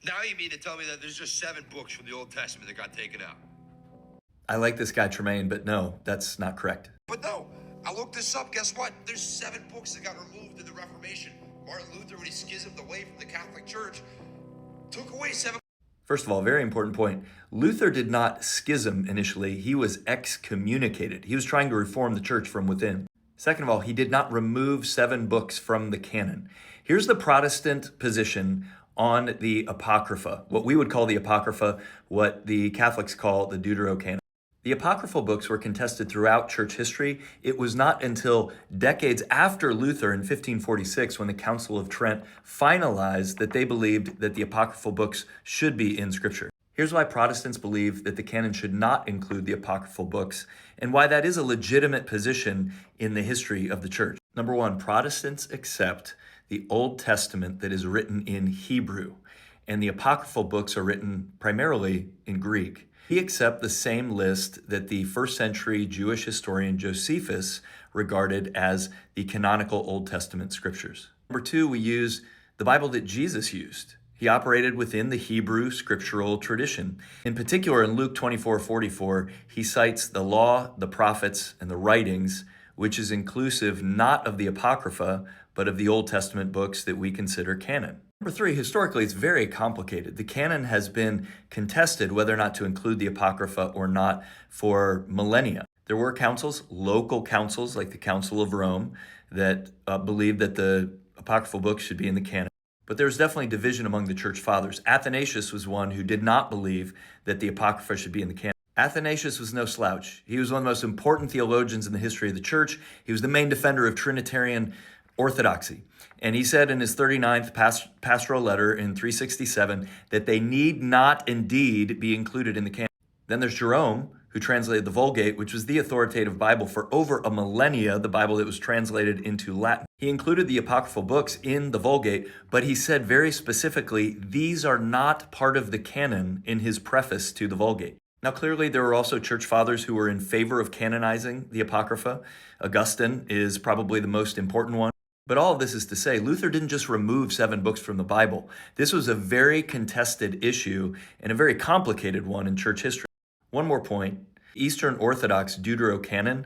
Now you mean to tell me that there's just 7 books from the Old Testament that got taken out? I like this guy, Tremaine, but no, that's not correct. But no, I looked this up. Guess what? There's 7 books that got removed in the Reformation. Martin Luther, when he schismed away from the Catholic Church, took away 7. First of all, very important point. Luther did not schism initially. He was excommunicated. He was trying to reform the church from within. Second of all, he did not remove 7 books from the canon. Here's the Protestant position on the Apocrypha, what we would call the Apocrypha, what the Catholics call the Deuterocanon. The apocryphal books were contested throughout church history. It was not until decades after Luther in 1546 when the Council of Trent finalized that they believed that the apocryphal books should be in Scripture. Here's why Protestants believe that the canon should not include the apocryphal books and why that is a legitimate position in the history of the church. Number one, Protestants accept the Old Testament that is written in Hebrew, and the apocryphal books are written primarily in Greek. We accept the same list that the first century Jewish historian Josephus regarded as the canonical Old Testament scriptures. Number two, we use the Bible that Jesus used. He operated within the Hebrew scriptural tradition. In particular, in Luke 24:44, he cites the law, the prophets, and the writings, which is inclusive not of the Apocrypha, but of the Old Testament books that we consider canon. Number three, historically, it's very complicated. The canon has been contested whether or not to include the Apocrypha or not for millennia. There were councils, local councils like the Council of Rome, that believed that the apocryphal books should be in the canon. But there's definitely division among the church fathers. Athanasius was one who did not believe that the Apocrypha should be in the canon. Athanasius was no slouch. He was one of the most important theologians in the history of the church. He was the main defender of Trinitarian orthodoxy. And he said in his 39th pastoral letter in 367 that they need not indeed be included in the canon. Then there's Jerome, who translated the Vulgate, which was the authoritative Bible for over a millennia, the Bible that was translated into Latin. He included the apocryphal books in the Vulgate, but he said very specifically, these are not part of the canon in his preface to the Vulgate. Now, clearly, there were also church fathers who were in favor of canonizing the Apocrypha. Augustine is probably the most important one. But all of this is to say, Luther didn't just remove 7 books from the Bible. This was a very contested issue and a very complicated one in church history. One more point, Eastern Orthodox Deuterocanon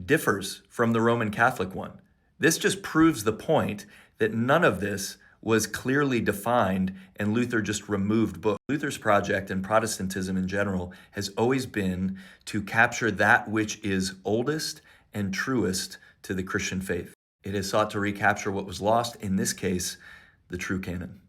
differs from the Roman Catholic one. This just proves the point that none of this was clearly defined and Luther just removed books. Luther's project and Protestantism in general has always been to capture that which is oldest and truest to the Christian faith. It has sought to recapture what was lost, in this case, the true canon.